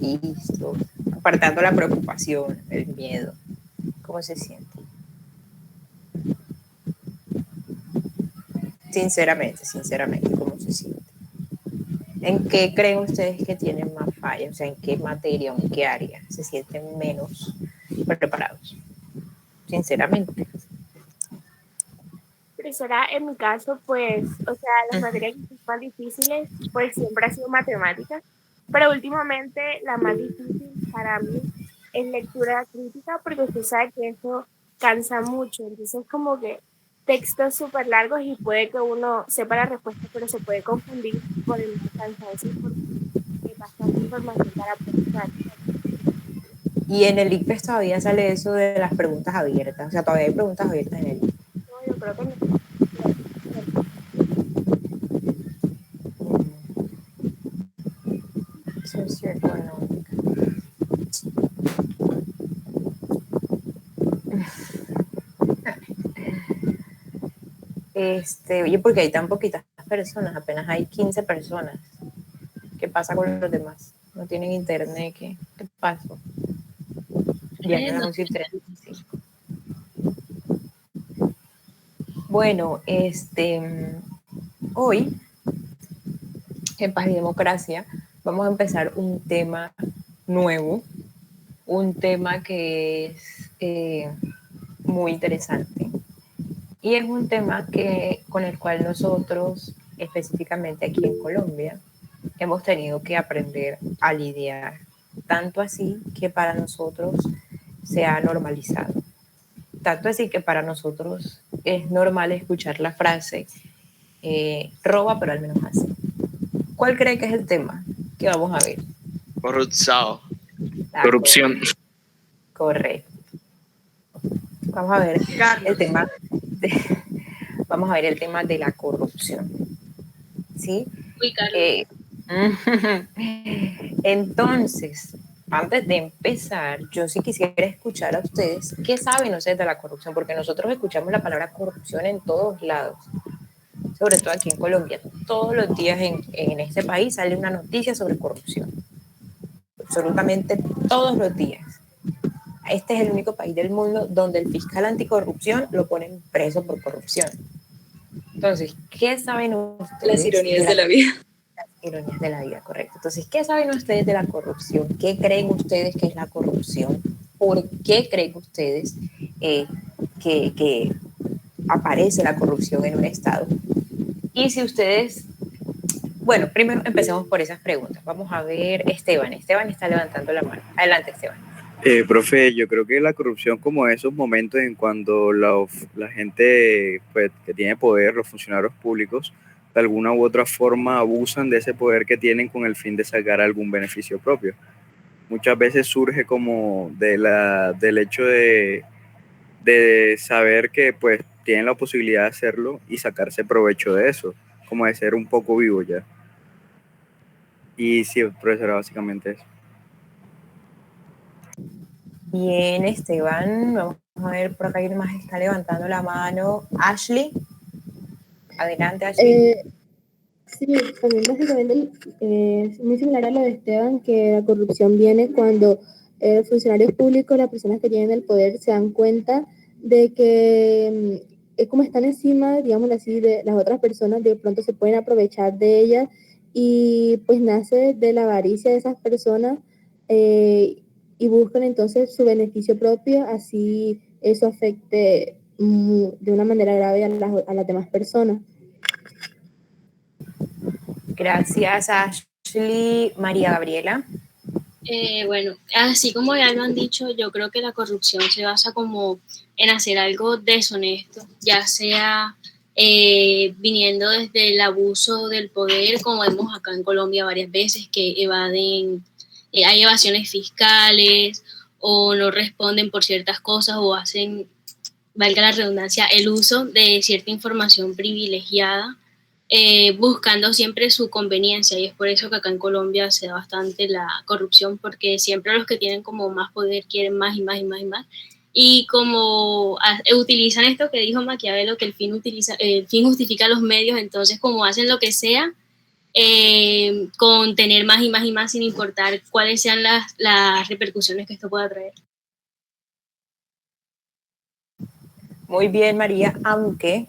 Listo. Apartando la preocupación, el miedo. ¿Cómo se siente? Sinceramente, ¿cómo se siente? ¿En qué creen ustedes que tienen más fallas? O sea, ¿en qué materia o en qué área se sienten menos preparados? Sinceramente. Profesora, en mi caso, pues, o sea, las materias que son más difíciles, pues siempre ha sido matemáticas, pero últimamente la más difícil para mí es lectura crítica, porque usted sabe que eso cansa mucho, entonces como que textos súper largos y puede que uno sepa la respuesta, pero se puede confundir por el cansancio, porque es bastante información para procesar. Y en el ICFES todavía sale eso de las preguntas abiertas. O sea, todavía hay preguntas abiertas en el ICFES. No, yo creo que no. Socioeconómica. Oye, porque hay tan poquitas personas, apenas hay 15 personas. ¿Qué pasa con los demás? ¿No tienen internet? ¿Qué pasó? Ya son las 11:35. Bueno, hoy en Paz y Democracia vamos a empezar un tema nuevo, un tema que es muy interesante y es un tema con el cual nosotros, específicamente aquí en Colombia, hemos tenido que aprender a lidiar, tanto así que para nosotros se ha normalizado, tanto así que para nosotros es normal escuchar la frase, roba pero al menos hace. ¿Cuál cree que es el tema que vamos a ver? Corrupción. La Corrupción. Correcto. Vamos a ver el tema vamos a ver el tema de la corrupción. ¿Sí? Uy, Carlos. Entonces, antes de empezar, yo sí quisiera escuchar a ustedes qué saben ustedes de la corrupción, porque nosotros escuchamos la palabra corrupción en todos lados, sobre todo aquí en Colombia. Todos los días en este país sale una noticia sobre corrupción, absolutamente todos los días. Este es el único país del mundo donde el fiscal anticorrupción lo ponen preso por corrupción. Entonces, ¿qué saben ustedes? Las ironías de la vida. Las ironías de la vida, correcto. Entonces, ¿qué saben ustedes de la corrupción? ¿Qué creen ustedes que es la corrupción? ¿Por qué creen ustedes que aparece la corrupción en un estado? Y si ustedes, bueno, primero empecemos por esas preguntas. Vamos a ver, Esteban está levantando la mano. Adelante, Esteban. Profe, yo creo que la corrupción como esos momentos en cuando la gente pues, que tiene poder, los funcionarios públicos, de alguna u otra forma abusan de ese poder que tienen con el fin de sacar algún beneficio propio. Muchas veces surge como del hecho de saber que pues tienen la posibilidad de hacerlo y sacarse provecho de eso, como de ser un poco vivo ya. Y sí, profesor, básicamente eso. Bien, Esteban, vamos a ver, por acá alguien más está levantando la mano. Ashley, adelante, Ashley. Sí, también básicamente es muy similar a lo de Esteban, que la corrupción viene cuando funcionarios públicos, las personas que tienen el poder, se dan cuenta de que es como están encima, digamos así, de las otras personas, de pronto se pueden aprovechar de ellas y pues nace de la avaricia de esas personas y buscan entonces su beneficio propio, así eso afecte de una manera grave a las demás personas. Gracias, Ashley. María Gabriela. Bueno, así como ya lo han dicho, yo creo que la corrupción se basa como en hacer algo deshonesto, ya sea viniendo desde el abuso del poder, como vemos acá en Colombia varias veces, que evaden, hay evasiones fiscales o no responden por ciertas cosas o hacen, valga la redundancia, el uso de cierta información privilegiada, buscando siempre su conveniencia, y es por eso que acá en Colombia se da bastante la corrupción, porque siempre los que tienen como más poder quieren más y más y más y más, y como utilizan esto que dijo Maquiavelo, que el fin justifica los medios, entonces como hacen lo que sea con tener más y más y más sin importar cuáles sean las repercusiones que esto pueda traer. Muy bien, María, aunque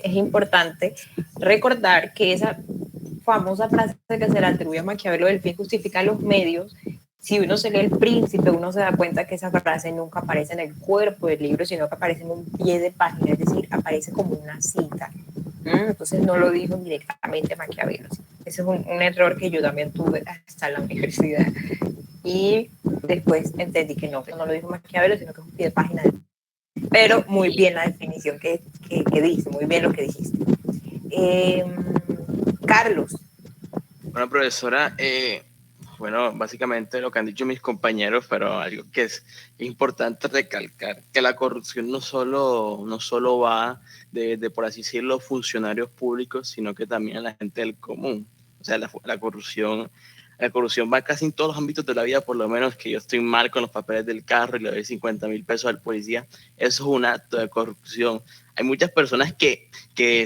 es importante recordar que esa famosa frase que se le atribuye a Maquiavelo del fin justifica los medios, si uno se lee El Príncipe, uno se da cuenta que esa frase nunca aparece en el cuerpo del libro, sino que aparece en un pie de página, es decir, aparece como una cita. Entonces no lo dijo directamente Maquiavelo. Ese es un error que yo también tuve hasta la universidad. Y después entendí que no lo dijo Maquiavelo, sino que es un pie de página. Pero muy bien la definición que dice, muy bien lo que dijiste. Carlos. Bueno, profesora, bueno, básicamente lo que han dicho mis compañeros, pero algo que es importante recalcar, que la corrupción no solo va de, por así decirlo, funcionarios públicos, sino que también a la gente del común. O sea, la corrupción va casi en todos los ámbitos de la vida, por lo menos que yo estoy mal con los papeles del carro y le doy 50.000 pesos al policía. Eso es un acto de corrupción. Hay muchas personas que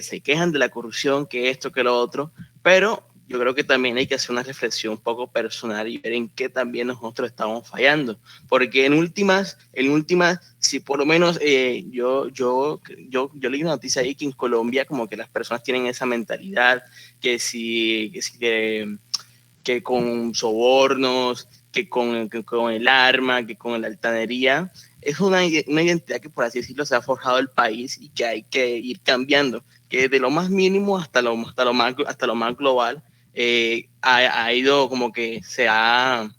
se quejan de la corrupción, que esto, que lo otro, pero yo creo que también hay que hacer una reflexión un poco personal y ver en qué también nosotros estamos fallando. Porque en últimas, si por lo menos yo leí una noticia ahí que en Colombia como que las personas tienen esa mentalidad que con sobornos, que con el arma, que con la altanería, es una identidad que por así decirlo se ha forjado el país y que hay que ir cambiando, que de lo más mínimo hasta lo más global ha ido como que se ha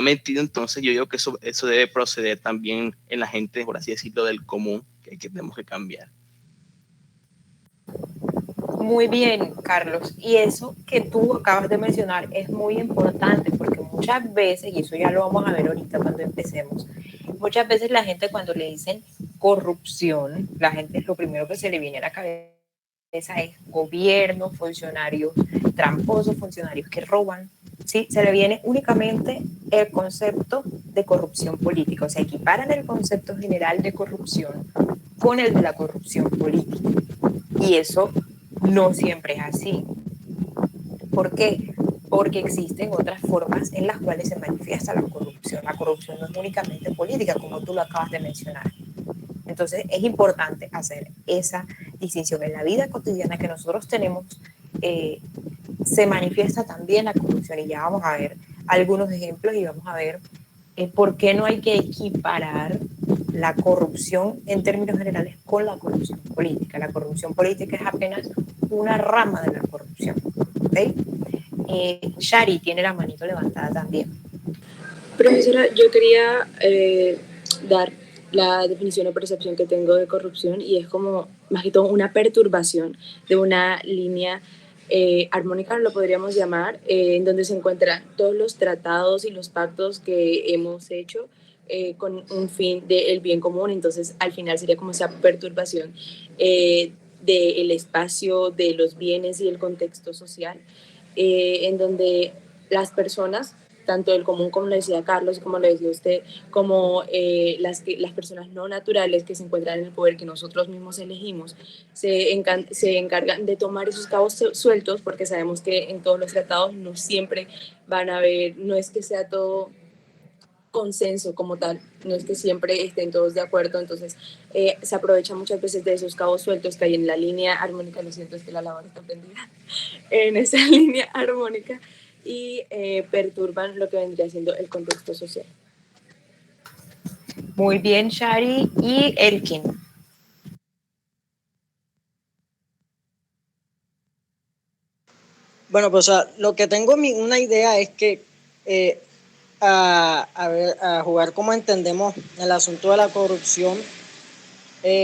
metido. Entonces yo digo que eso debe proceder también en la gente, por así decirlo, del común, que tenemos que cambiar. Muy bien, Carlos. Y eso que tú acabas de mencionar es muy importante porque muchas veces, y eso ya lo vamos a ver ahorita cuando empecemos, muchas veces la gente cuando le dicen corrupción, la gente lo primero que se le viene a la cabeza es gobierno, funcionarios tramposos, funcionarios que roban. ¿Sí? Se le viene únicamente el concepto de corrupción política, o sea, equiparan el concepto general de corrupción con el de la corrupción política. Y eso no siempre es así. ¿Por qué? Porque existen otras formas en las cuales se manifiesta la corrupción. La corrupción no es únicamente política, como tú lo acabas de mencionar. Entonces es importante hacer esa distinción. En la vida cotidiana que nosotros tenemos, se manifiesta también la corrupción y ya vamos a ver algunos ejemplos y vamos a ver por qué no hay que equiparar la corrupción en términos generales con la corrupción política. La corrupción política es apenas una rama de la corrupción. ¿Okay? Shari tiene la manito levantada también. Profesora, yo quería dar la definición o percepción que tengo de corrupción y es como más que todo una perturbación de una línea armónica, lo podríamos llamar, en donde se encuentran todos los tratados y los pactos que hemos hecho con un fin del bien común. Entonces, al final sería como esa perturbación del espacio, de los bienes y el contexto social, en donde las personas, tanto el común, como lo decía Carlos, como lo decía usted, como las personas no naturales que se encuentran en el poder que nosotros mismos elegimos, se encargan de tomar esos cabos sueltos, porque sabemos que en todos los tratados no siempre van a haber, no es que sea todo consenso como tal, no es que siempre estén todos de acuerdo. Entonces se aprovecha muchas veces de esos cabos sueltos que hay en la línea armónica. Lo siento, es que la labor está prendida en esa línea armónica y perturban lo que vendría siendo el contexto social. Muy bien, Shari. Y Elkin. Bueno, pues lo que tengo una idea es que a jugar como entendemos el asunto de la corrupción,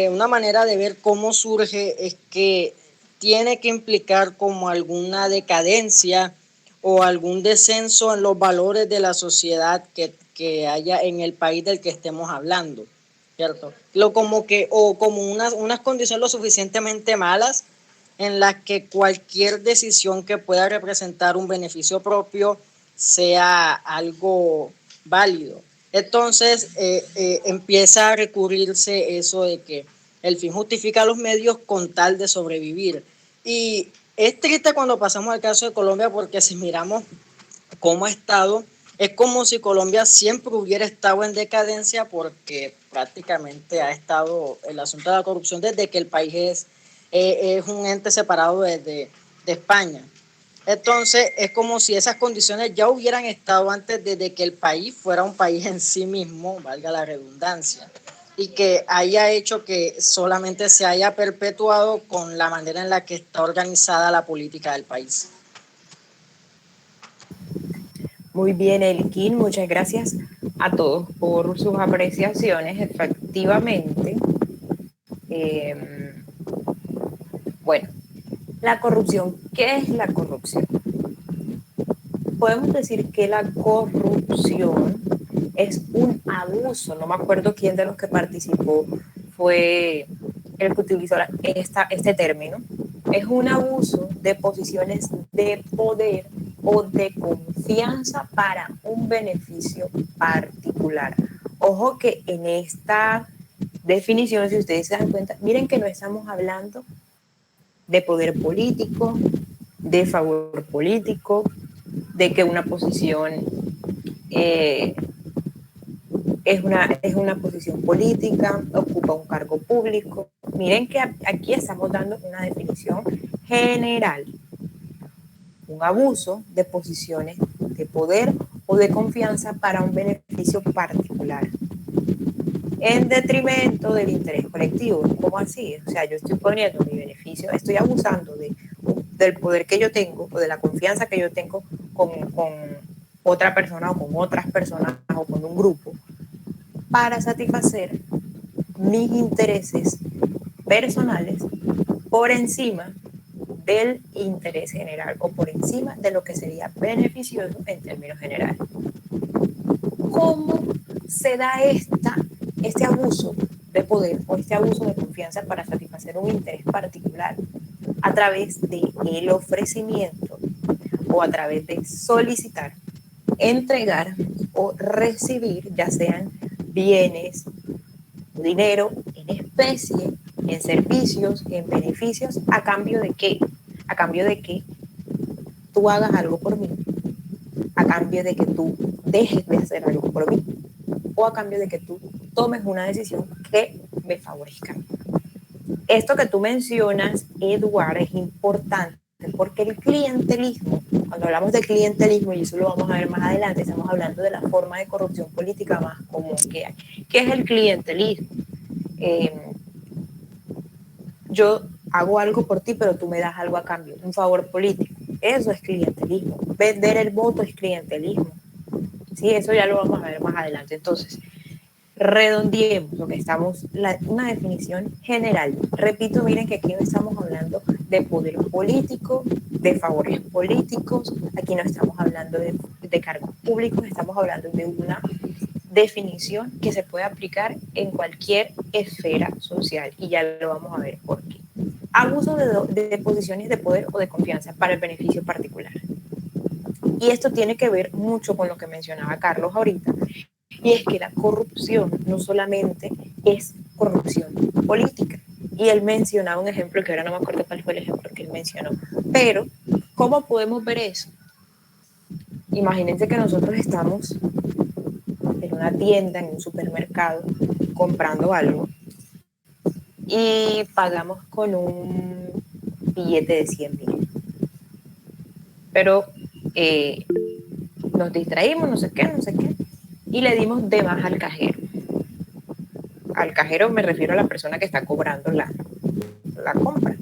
una manera de ver cómo surge es que tiene que implicar como alguna decadencia o algún descenso en los valores de la sociedad que haya en el país del que estemos hablando, ¿cierto? O como unas condiciones lo suficientemente malas en las que cualquier decisión que pueda representar un beneficio propio sea algo válido. Entonces empieza a recurrirse eso de que el fin justifica los medios con tal de sobrevivir. Y Es triste cuando pasamos al caso de Colombia porque si miramos cómo ha estado, es como si Colombia siempre hubiera estado en decadencia porque prácticamente ha estado el asunto de la corrupción desde que el país es un ente separado de España. Entonces es como si esas condiciones ya hubieran estado antes de que el país fuera un país en sí mismo, valga la redundancia, y que haya hecho que solamente se haya perpetuado con la manera en la que está organizada la política del país. Muy bien, Elkin, muchas gracias a todos por sus apreciaciones. Efectivamente, bueno, la corrupción. ¿Qué es la corrupción? Podemos decir que la corrupción es un abuso. No me acuerdo quién de los que participó fue el que utilizó este término. Es un abuso de posiciones de poder o de confianza para un beneficio particular. Ojo que en esta definición, si ustedes se dan cuenta, miren que no estamos hablando de poder político, de favor político, de que una posición es una posición política, ocupa un cargo público. Miren que aquí estamos dando una definición general. Un abuso de posiciones de poder o de confianza para un beneficio particular, en detrimento del interés colectivo. ¿Cómo así? O sea, yo estoy poniendo mi beneficio, estoy abusando del poder que yo tengo o de la confianza que yo tengo con otra persona o con otras personas o con un grupo para satisfacer mis intereses personales por encima del interés general o por encima de lo que sería beneficioso en términos generales. ¿Cómo se da este abuso de poder o este abuso de confianza para satisfacer un interés particular? A través del ofrecimiento o a través de solicitar, entregar o recibir, ya sean bienes, dinero, en especie, en servicios, en beneficios, ¿a cambio de qué? A cambio de que tú hagas algo por mí, a cambio de que tú dejes de hacer algo por mí, o a cambio de que tú tomes una decisión que me favorezca. Esto que tú mencionas, Eduardo, es importante porque el clientelismo, cuando hablamos de clientelismo, y eso lo vamos a ver más adelante, estamos hablando de la forma de corrupción política más común que hay. ¿Qué es el clientelismo? Yo hago algo por ti, pero tú me das algo a cambio, un favor político. Eso es clientelismo. Vender el voto es clientelismo. Sí, eso ya lo vamos a ver más adelante. Entonces, redondeemos lo que estamos, una definición general. Repito, miren que aquí no estamos hablando de poder político, de favores políticos, aquí no estamos hablando de cargos públicos, estamos hablando de una definición que se puede aplicar en cualquier esfera social y ya lo vamos a ver por qué. Abuso de posiciones de poder o de confianza para el beneficio particular. Y esto tiene que ver mucho con lo que mencionaba Carlos ahorita, y es que la corrupción no solamente es corrupción política. Y él mencionaba un ejemplo que ahora no me acuerdo cuál fue el ejemplo que él mencionó. Pero, ¿cómo podemos ver eso? Imagínense que nosotros estamos en una tienda, en un supermercado, comprando algo y pagamos con un billete de 100.000. Pero nos distraímos, no sé qué, y le dimos de más al cajero. Al cajero me refiero a la persona que está cobrando la compra.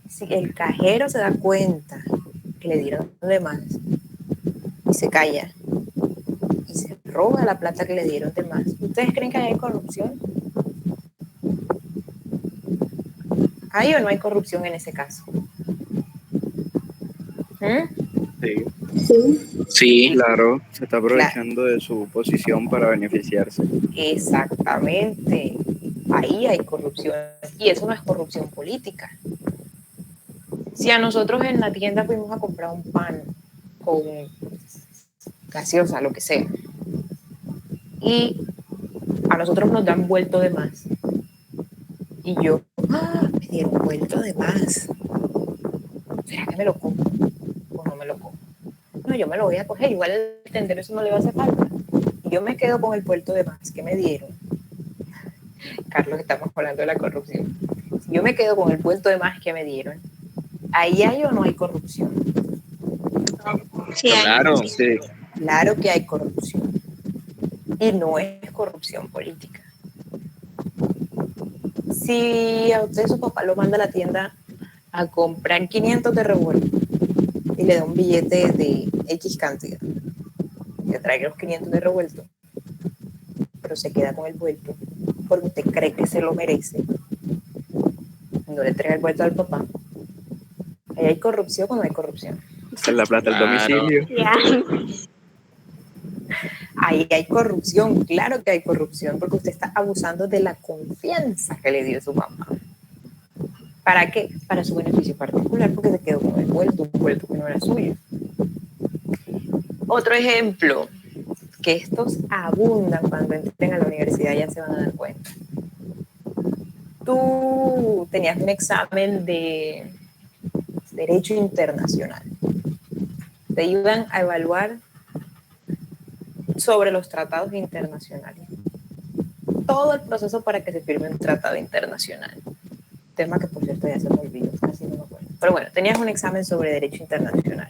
Si el cajero se da cuenta que le dieron de más y se calla y se roba la plata que le dieron de más, ¿ustedes creen que hay corrupción? ¿Hay o no hay corrupción en ese caso? Sí. Sí. Claro, se está aprovechando de su posición para beneficiarse. Exactamente. Ahí hay corrupción. Y eso no es corrupción política. Si a nosotros en la tienda fuimos a comprar un pan con gaseosa, lo que sea, y a nosotros nos dan vuelto de más, y yo, me dieron vuelto de más, ¿será que me lo como o no me lo como? No, yo me lo voy a coger, igual el tendero eso no le va a hacer falta. Y yo me quedo con el puerto de más que me dieron. Carlos, estamos hablando de la corrupción. Si yo me quedo con el puerto de más que me dieron, ¿ahí hay o no hay corrupción? Sí, hay. Claro. Sí, Claro que hay corrupción. Y no es corrupción política. Si a usted su papá lo manda a la tienda a comprar 500 de revuelto y le da un billete de X cantidad, le trae los 500 de revuelto, pero se queda con el vuelto porque usted cree que se lo merece, no le entrega el vuelto al papá, ¿ahí hay corrupción o no hay corrupción? esa es la plata del Claro. domicilio. Sí, hay. Ahí hay corrupción, claro que hay corrupción, porque usted está abusando de la confianza que le dio su mamá. ¿Para qué? Para su beneficio particular, porque se quedó con el vuelto, un vuelto que no era suyo. Otro ejemplo, que estos abundan cuando entren a la universidad, ya se van a dar cuenta. Tú tenías un examen de Derecho Internacional. Te iban a evaluar sobre los tratados internacionales. Todo el proceso para que se firme un tratado internacional. Tema que, por cierto, ya se me olvidó, casi no me acuerdo. Pero bueno, tenías un examen sobre Derecho Internacional.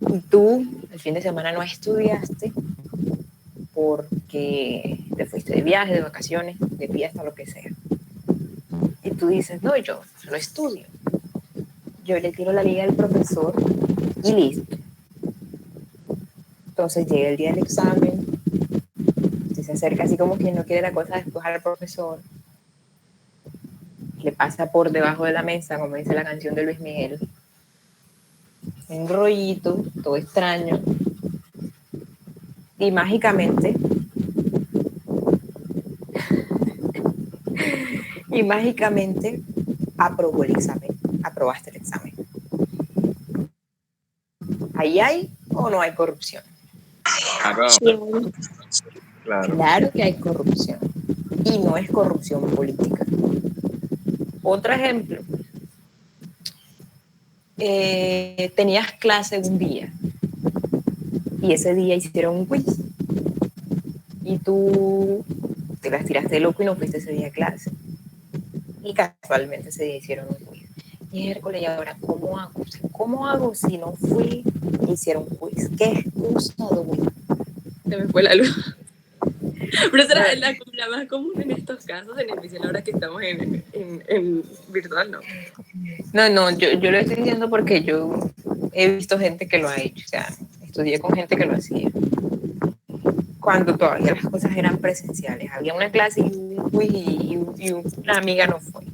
Y tú, el fin de semana, no estudiaste porque te fuiste de viaje, de vacaciones, de fiesta, lo que sea. Y tú dices, no, yo lo estudio. Yo le tiro la liga al profesor y listo. Entonces llega el día del examen, usted se acerca así como quien no quiere la cosa, después al profesor, le pasa por debajo de la mesa, como dice la canción de Luis Miguel, un rollito, todo extraño, y mágicamente aprobó el examen, aprobaste el examen. ¿Ahí hay o no hay corrupción? Claro. Sí, hay. Claro. Claro que hay corrupción, y no es corrupción política. Otro ejemplo, tenías clase un día y ese día hicieron un quiz y tú te las tiraste de loco y no fuiste ese día a clase y casualmente ese día hicieron un quiz. Miércoles, y ahora ¿cómo hago? ¿Cómo hago si no fui y hicieron un quiz? ¿Qué excusa doy? Se me fue la luz. Pero esa es la más común en estos casos, en especial ahora que estamos en virtual, ¿no? No, yo lo estoy diciendo porque yo he visto gente que lo ha hecho, o sea, estudié con gente que lo hacía. Cuando todavía las cosas eran presenciales, había una clase y un quiz y una amiga no fue.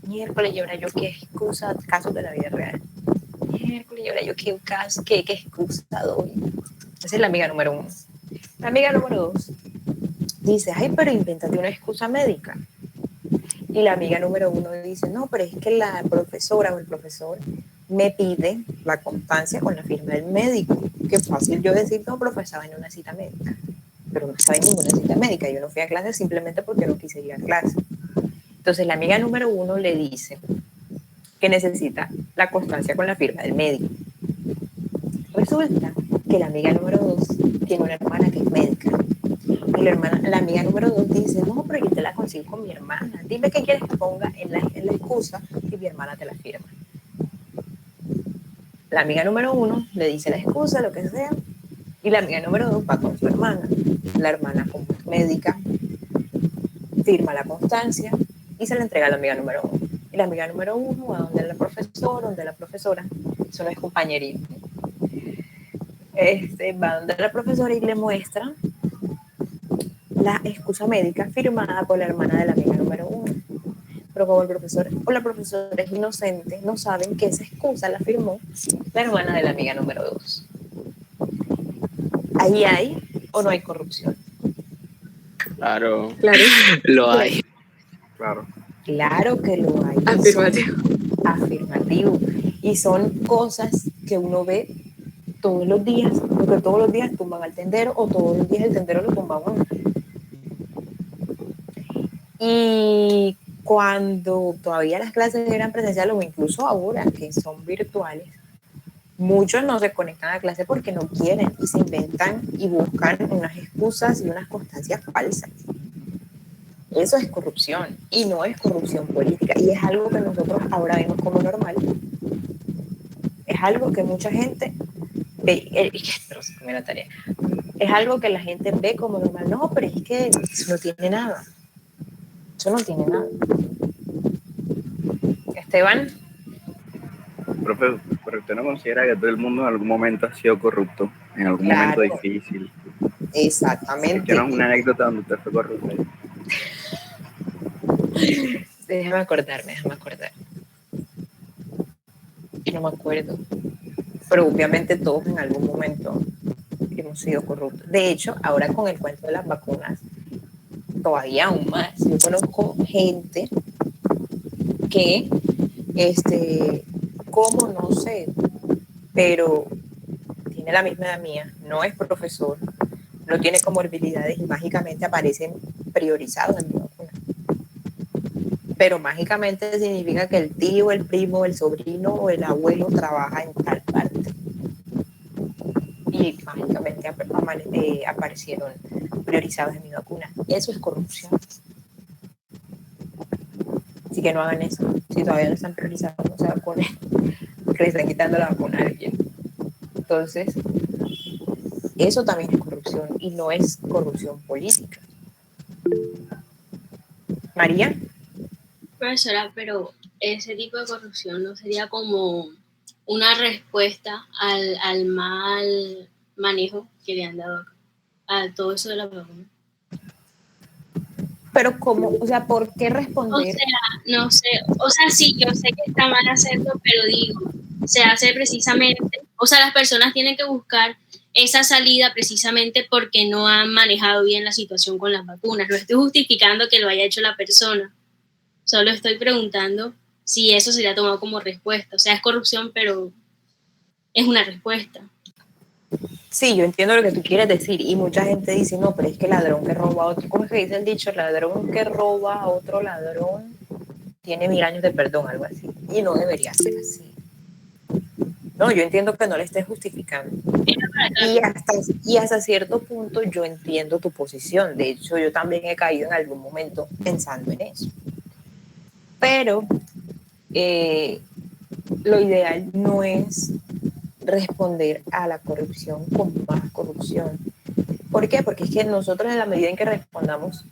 Miércoles, y ahora yo qué excusa, casos de la vida real. Miércoles, y ahora yo qué excusa doy. Esa es la amiga número 1. La amiga número 2 dice, ay, pero invéntate una excusa médica. Y la amiga número 1 dice, no, pero es que la profesora o el profesor me pide la constancia con la firma del médico. Qué fácil yo decir, no, profe, estaba en una cita médica. Pero no estaba en ninguna cita médica. Yo no fui a clase simplemente porque no quise ir a clase. Entonces la amiga número 1 le dice que necesita la constancia con la firma del médico. Resulta que la amiga número 2 tiene una hermana que es médica. Y la amiga número 2 dice, no, pero yo te la consigo con mi hermana. Dime qué quieres que ponga en la excusa y mi hermana te la firma. La amiga número 1 le dice la excusa, lo que sea, y la amiga número 2 va con su hermana. La hermana, como es médica, firma la constancia y se la entrega a la amiga número 1. Y la amiga número 1 va donde la profesora, eso no es compañerismo. Va donde la profesora y le muestra la excusa médica firmada por la hermana de la amiga número 1. Pero como el profesor o la profesora es inocente, no saben que esa excusa la firmó la hermana de la amiga número 2. ¿Ahí hay o no hay corrupción? Claro. Claro. Lo hay. Claro. Claro que lo hay. Afirmativo. Afirmativo. Y son cosas que uno ve todos los días, porque todos los días tumban al tendero o todos los días el tendero lo tumba a uno. Y cuando todavía las clases eran presenciales o incluso ahora que son virtuales, muchos no se conectan a clase porque no quieren y se inventan y buscan unas excusas y unas constancias falsas. Eso es corrupción y no es corrupción política y es algo que nosotros ahora vemos como normal. Es algo que mucha gente ve, la tarea. Es algo que la gente ve como normal. No, pero es que eso no tiene nada. Eso no tiene nada. Esteban. Profe, pero usted no considera que todo el mundo en algún momento ha sido corrupto, en algún momento difícil. Exactamente. Que no es una anécdota donde usted fue corrupto. Déjame acordar. No me acuerdo. Pero obviamente todos en algún momento hemos sido corruptos. De hecho, ahora con el cuento de las vacunas, todavía aún más. Yo conozco gente que, como no sé, pero tiene la misma edad mía, no es profesor, no tiene comorbilidades y mágicamente aparecen priorizados en mi vacuna. Pero mágicamente significa que el tío, el primo, el sobrino o el abuelo trabaja en tal parte. Y mágicamente aparecieron priorizados en mi vacuna. Eso es corrupción. Así que no hagan eso. Si todavía no están priorizados, no se vacunen, porque le están quitando la vacuna a alguien. Entonces, eso también es corrupción y no es corrupción política. María. Profesora, pero ese tipo de corrupción no sería como una respuesta al mal manejo que le han dado a todo eso de la vacuna. Pero ¿cómo? O sea, ¿por qué responder? O sea, no sé, o sea, sí, yo sé que está mal hacerlo, pero digo, se hace precisamente, o sea, las personas tienen que buscar esa salida precisamente porque no han manejado bien la situación con las vacunas. No estoy justificando que lo haya hecho la persona, solo estoy preguntando si eso sería tomado como respuesta. O sea, es corrupción, pero es una respuesta. Sí, yo entiendo lo que tú quieres decir y mucha gente dice, no, pero es que ladrón que roba a otro, ¿cómo es que dice el dicho? Ladrón que roba a otro ladrón tiene 1000 años de perdón, algo así. Y no debería ser así. No, yo entiendo que no le estés justificando. Y hasta cierto punto yo entiendo tu posición. De hecho, yo también he caído en algún momento pensando en eso. Pero lo ideal no es responder a la corrupción con más corrupción. ¿Por qué? Porque es que nosotros en la medida en que respondamos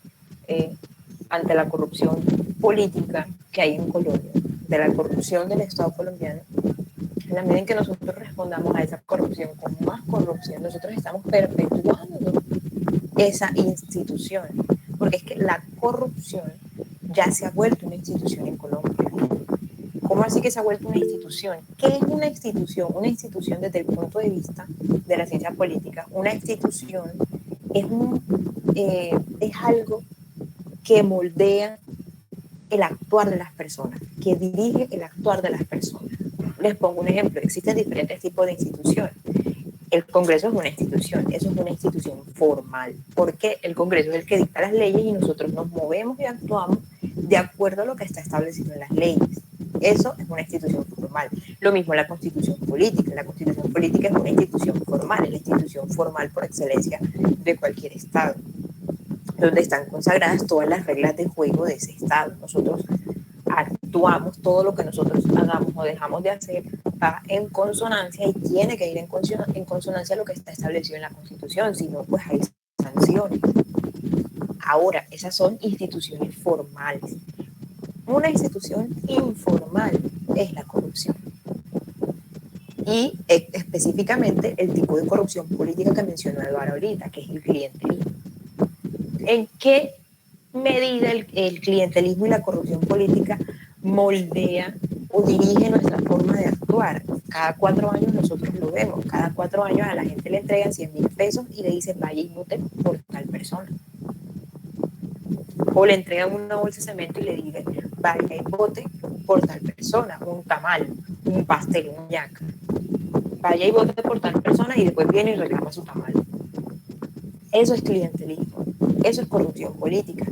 ante la corrupción política que hay en Colombia, de la corrupción del Estado colombiano, en la medida en que nosotros respondamos a esa corrupción con más corrupción, nosotros estamos perpetuando esa institución, porque es que la corrupción ya se ha vuelto una institución en Colombia. ¿Cómo así que se ha vuelto una institución? ¿Qué es una institución? Una institución desde el punto de vista de la ciencia política, una institución es algo que moldea el actuar de las personas, que dirige el actuar de las personas. Les pongo un ejemplo, existen diferentes tipos de instituciones. El Congreso es una institución, eso es una institución formal, porque el Congreso es el que dicta las leyes y nosotros nos movemos y actuamos de acuerdo a lo que está establecido en las leyes. Eso es una institución formal. Lo mismo la Constitución política. La Constitución política es una institución formal, es la institución formal por excelencia de cualquier Estado, donde están consagradas todas las reglas de juego de ese Estado. Nosotros actuamos, todo lo que nosotros hagamos o dejamos de hacer va en consonancia y tiene que ir en consonancia a lo que está establecido en la Constitución, si no, pues hay sanciones. Ahora, esas son instituciones formales. Una institución informal es la corrupción. Y específicamente el tipo de corrupción política que mencionó Eduardo ahorita, que es el clientelismo. ¿En qué medida el clientelismo y la corrupción política moldea o dirige nuestra forma de actuar? Cada 4 años nosotros lo vemos. Cada 4 años a la gente le entregan 100.000 pesos y le dicen vaya y vote por tal persona. O le entregan una bolsa de cemento y le dicen vaya y vote por tal persona, un tamal, un pastel, un yaca. Vaya y vote por tal persona y después viene y reclama su tamal. Eso es clientelismo, eso es corrupción política.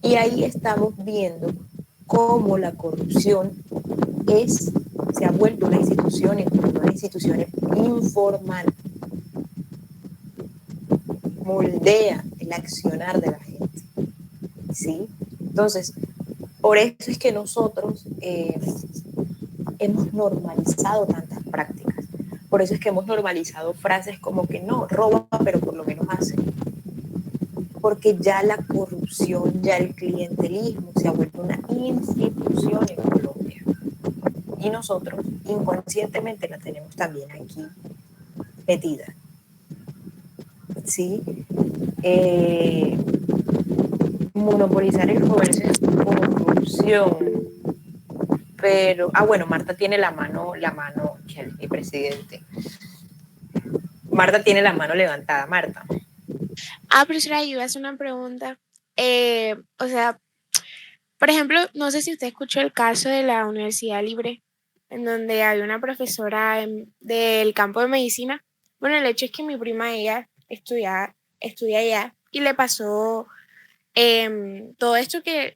Y ahí estamos viendo cómo la corrupción se ha vuelto una institución, incluso una institución informal, moldea el accionar de la gente, ¿sí? Entonces, por eso es que nosotros hemos normalizado tantas prácticas, por eso es que hemos normalizado frases como que no, roba, pero por lo menos hace, porque ya la corrupción, ya el clientelismo se ha vuelto una institución en Colombia. Y nosotros inconscientemente la tenemos también aquí metida. ¿Sí? Monopolizar el comercio es corrupción. Pero, bueno, Marta tiene la mano, que es mi presidente. Marta tiene la mano levantada, Marta. Profesora, yo voy a hacer una pregunta. O sea, por ejemplo, no sé si usted escuchó el caso de la Universidad Libre, en donde había una profesora del campo de medicina. Bueno, el hecho es que mi prima, ella estudia allá y le pasó todo esto que,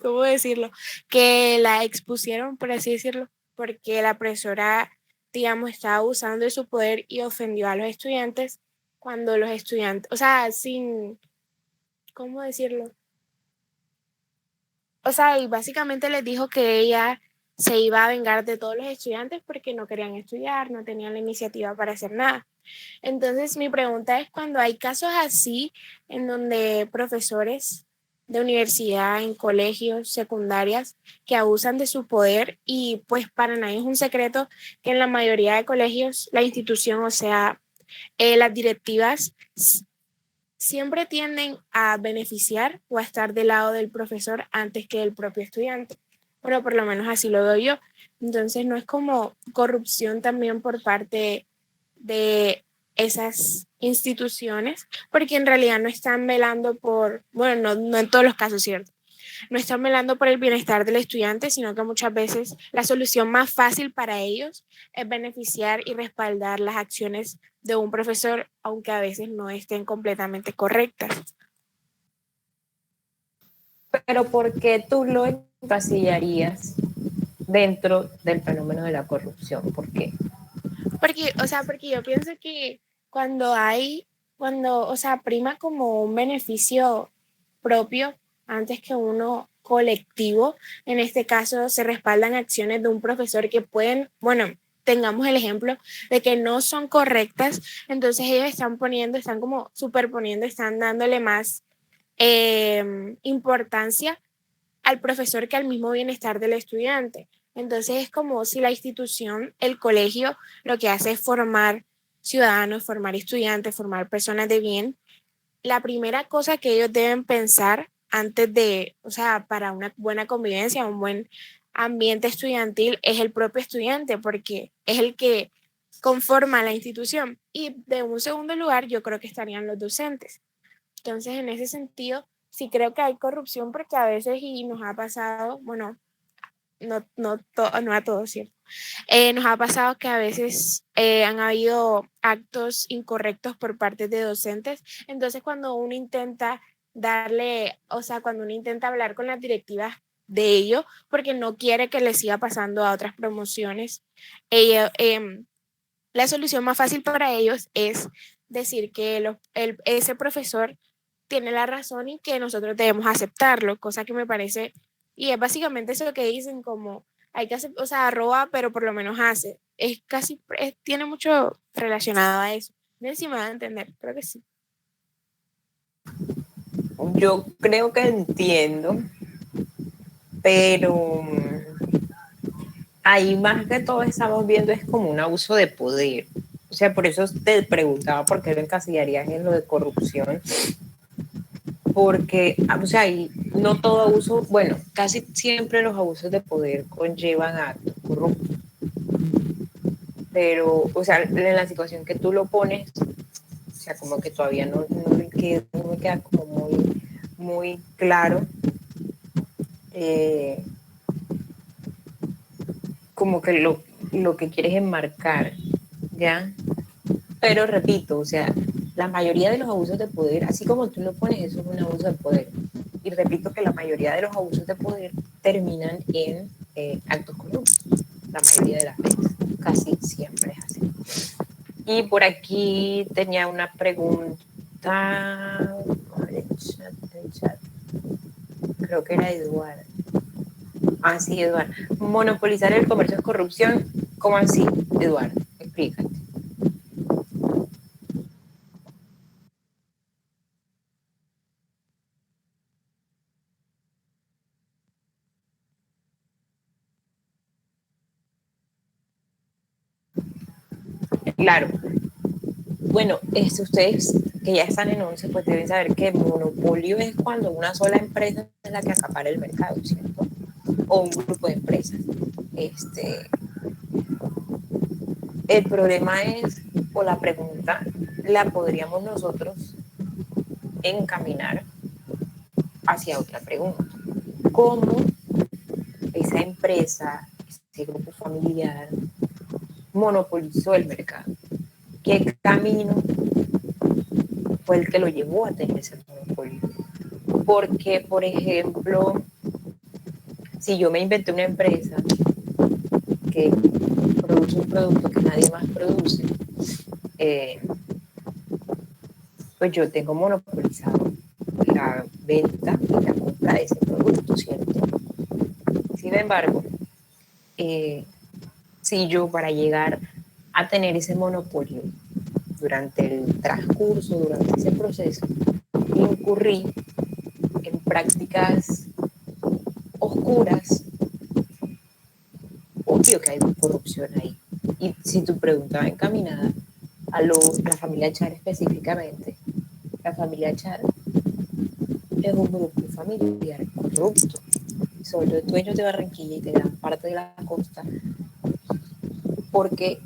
¿cómo decirlo? Que la expusieron, por así decirlo, porque la profesora, digamos, estaba abusando de su poder y ofendió a los estudiantes cuando los estudiantes, o sea, sin, ¿cómo decirlo? O sea, y básicamente les dijo que ella se iba a vengar de todos los estudiantes porque no querían estudiar, no tenían la iniciativa para hacer nada. Entonces, mi pregunta es, cuando hay casos así, en donde profesores de universidad, en colegios, secundarias, que abusan de su poder, y pues para nadie es un secreto que en la mayoría de colegios, la institución, o sea, las directivas siempre tienden a beneficiar o a estar del lado del profesor antes que del propio estudiante. Bueno, por lo menos así lo veo yo. Entonces no es como corrupción también por parte de esas instituciones, porque en realidad no están velando por, bueno, no en todos los casos, ¿cierto? No están velando por el bienestar del estudiante, sino que muchas veces la solución más fácil para ellos es beneficiar y respaldar las acciones de un profesor, aunque a veces no estén completamente correctas. Pero ¿por qué tú lo encasillarías dentro del fenómeno de la corrupción? ¿Por qué? Porque yo pienso que cuando, o sea, prima como un beneficio propio antes que uno colectivo, en este caso se respaldan acciones de un profesor que pueden, bueno, tengamos el ejemplo de que no son correctas, entonces ellos están como superponiendo, están dándole más importancia al profesor que al mismo bienestar del estudiante. Entonces es como si la institución, el colegio, lo que hace es formar ciudadanos, formar estudiantes, formar personas de bien. La primera cosa que ellos deben pensar antes de, o sea, para una buena convivencia, un buen ambiente estudiantil, es el propio estudiante, porque es el que conforma la institución. Y de un segundo lugar, yo creo que estarían los docentes. Entonces, en ese sentido, sí creo que hay corrupción porque a veces, y nos ha pasado, bueno, no a todos, ¿cierto? Nos ha pasado que a veces han habido actos incorrectos por parte de docentes. Entonces, cuando uno intenta cuando uno intenta hablar con las directivas de ello, porque no quiere que le siga pasando a otras promociones, la solución más fácil para ellos es decir que ese profesor tiene la razón y que nosotros debemos aceptarlo, cosa que me parece, y es básicamente eso que dicen, como hay que hacer, o sea, roba, pero por lo menos hace. Tiene mucho relacionado a eso. No sé si me van a entender, creo que sí. Yo creo que entiendo, pero ahí más que todo estamos viendo es como un abuso de poder. O sea, por eso te preguntaba por qué lo encasillarías en lo de corrupción. Porque, o sea, y no todo abuso, bueno, casi siempre los abusos de poder conllevan a actos corruptos. Pero, o sea, en la situación que tú lo pones, o sea, como que todavía no me queda como muy claro como que lo que quieres enmarcar, ¿ya? Pero repito, o sea, la mayoría de los abusos de poder, así como tú lo pones, eso es un abuso de poder. Y repito que la mayoría de los abusos de poder terminan en actos corruptos, la mayoría de las veces, casi siempre es así. Y por aquí tenía una pregunta, el chat. Creo que era Eduardo. Ah, sí, Eduardo. Monopolizar el comercio es corrupción. ¿Cómo así, Eduardo? Explícate. Claro. Bueno, ustedes que ya están en 11, pues deben saber que monopolio es cuando una sola empresa es la que acapara el mercado, ¿cierto? O un grupo de empresas. El problema es, o la pregunta, la podríamos nosotros encaminar hacia otra pregunta. ¿Cómo esa empresa, ese grupo familiar, monopolizó el mercado? ¿Qué camino fue el que lo llevó a tener ese monopolio? Porque, por ejemplo, si yo me inventé una empresa que produce un producto que nadie más produce, pues yo tengo monopolizado la venta y la compra de ese producto, ¿cierto? Sin embargo, si yo para llegar a tener ese monopolio durante el transcurso, durante ese proceso, incurrí en prácticas oscuras, obvio que hay corrupción ahí. Y si tu pregunta va encaminada a la familia Char específicamente, la familia Char es un grupo familiar corrupto. Son los dueños de Barranquilla y de gran parte de la costa, porque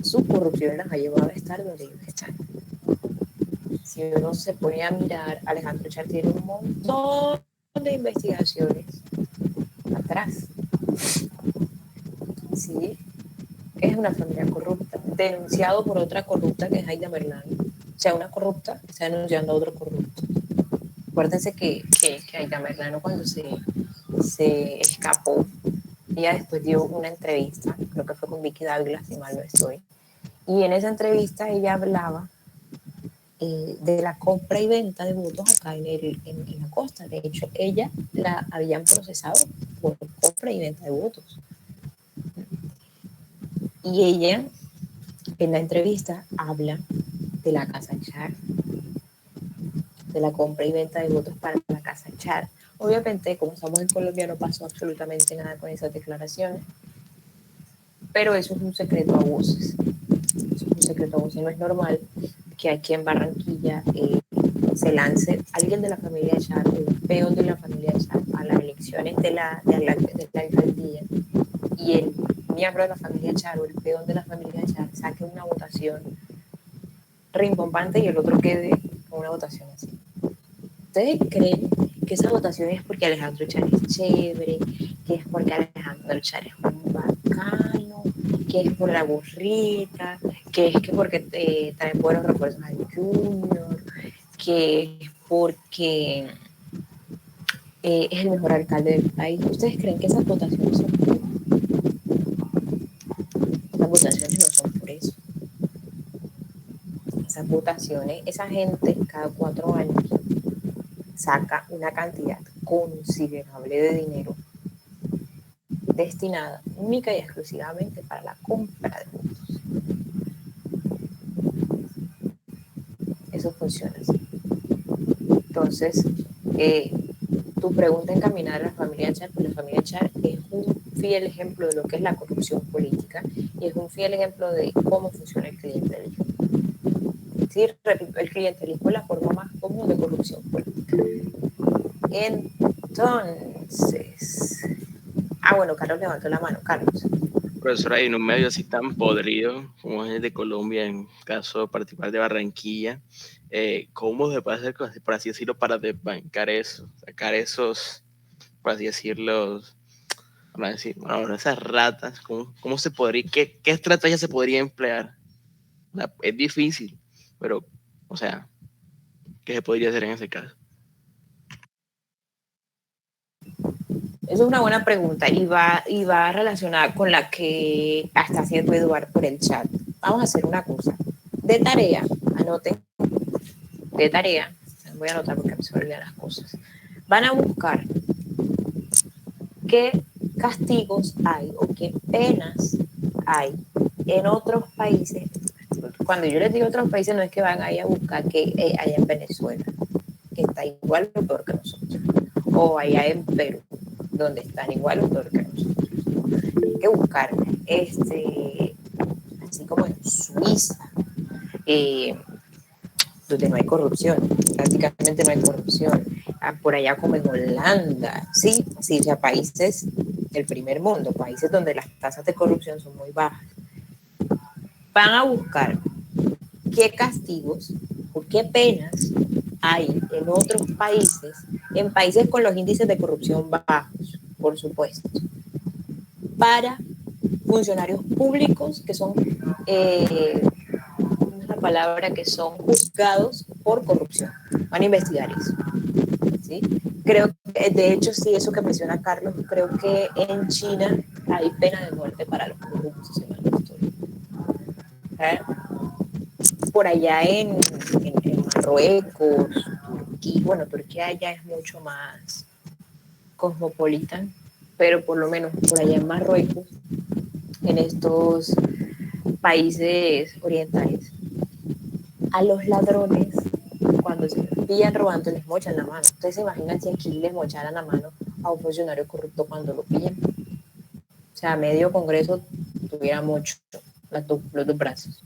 su corrupción las ha llevado a estar donde ellos están. Si uno se pone a mirar, Alejandro Char tiene un montón de investigaciones atrás. Sí, es una familia corrupta, denunciado por otra corrupta que es Aida Merlano. Sea una corrupta, está denunciando a otro corrupto. Acuérdense que Aida Merlano cuando se escapó, ella después dio una entrevista, creo que fue con Vicky Dávila, si mal no estoy, y en esa entrevista ella hablaba de la compra y venta de votos acá en la costa. De hecho, ella la habían procesado por compra y venta de votos. Y ella, en la entrevista, habla de la Casa Char, de la compra y venta de votos para la Casa Char. Obviamente, como estamos en Colombia, no pasó absolutamente nada con esas declaraciones, pero eso es un secreto a voces. Eso es un secreto a voces. No es normal que aquí en Barranquilla se lance alguien de la familia Char, un peón de la familia Char, a las elecciones de la alcaldía, y el miembro de la familia Char o el peón de la familia Char saque una votación rimbombante y el otro quede con una votación así. ¿Ustedes creen que esa votación es porque Alejandro Char es chévere, que es porque Alejandro Char es un bacano, que es por la burrita, que es que porque trae buenos refuerzos al Junior, que es porque es el mejor alcalde del país? ¿Ustedes creen que esas votaciones son por eso? Esas votaciones no son por eso. Esas votaciones, esa gente cada 4 años saca una cantidad considerable de dinero destinada única y exclusivamente para la compra de votos. Eso funciona así. Entonces, tu pregunta encaminada a la familia Char, pues la familia Char es un fiel ejemplo de lo que es la corrupción política y es un fiel ejemplo de cómo funciona el clientelismo. Sí, repito, el clientelismo es la forma más común de corrupción política. Entonces, bueno, Carlos levantó la mano. Carlos. Profesora, en un medio así tan podrido como es el de Colombia, en caso particular de Barranquilla, ¿cómo se puede hacer, por así decirlo, para desbancar eso? Sacar esos, por así decirlo, vamos a decir, bueno, esas ratas, ¿cómo se podría, qué estrategia se podría emplear? Es difícil, pero, o sea, ¿qué se podría hacer en ese caso? Esa es una buena pregunta y va relacionada con la que está haciendo Eduardo por el chat. Vamos a hacer una cosa. De tarea, anoten, de tarea, voy a anotar porque me se me olvidan las cosas. Van a buscar qué castigos hay o qué penas hay en otros países. Cuando yo les digo otros países, no es que van ahí a buscar que haya en Venezuela, que está igual o peor que nosotros, o allá en Perú, donde están igual o peor que nosotros. Hay que buscar, así como en Suiza, donde no hay corrupción, prácticamente no hay corrupción. Por allá como en Holanda, sí, o sea, países del primer mundo, países donde las tasas de corrupción son muy bajas. Van a buscar qué castigos o qué penas hay en otros países, en países con los índices de corrupción bajos, por supuesto, para funcionarios públicos que son, la palabra, que son juzgados por corrupción. Van a investigar eso. ¿Sí? Creo que, de hecho, sí, eso que menciona Carlos, creo que en China hay pena de muerte para los corruptos, si mal no estoy. Por allá en Marruecos, Turquía, bueno, Turquía ya es mucho más cosmopolita, pero por lo menos por allá en Marruecos, en estos países orientales, a los ladrones, cuando se los pillan robando, les mochan la mano. Ustedes se imaginan si aquí les mocharan la mano a un funcionario corrupto cuando lo pillan. O sea, medio Congreso tuviera mucho, los dos brazos.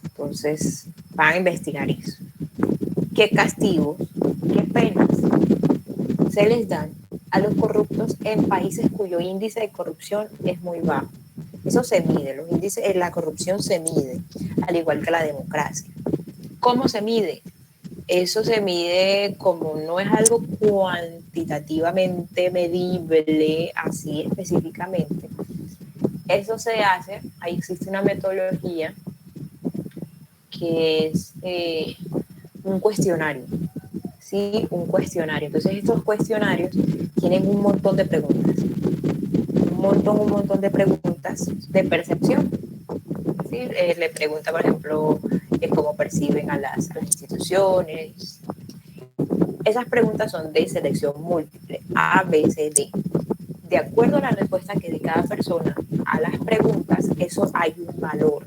Entonces, van a investigar eso. ¿Qué castigos, qué penas se les dan a los corruptos en países cuyo índice de corrupción es muy bajo? Eso se mide, los índices, la corrupción se mide, al igual que la democracia. ¿Cómo se mide? Eso se mide como no es algo cuantitativamente medible, así específicamente. Eso se hace, ahí existe una metodología que es un cuestionario, ¿sí? Un cuestionario. Entonces estos cuestionarios tienen un montón de preguntas, un montón de preguntas de percepción. ¿Sí? Le pregunta, por ejemplo, cómo perciben a las instituciones. Esas preguntas son de selección múltiple, A, B, C, D. De acuerdo a la respuesta que dé cada persona a las preguntas, eso hay un valor.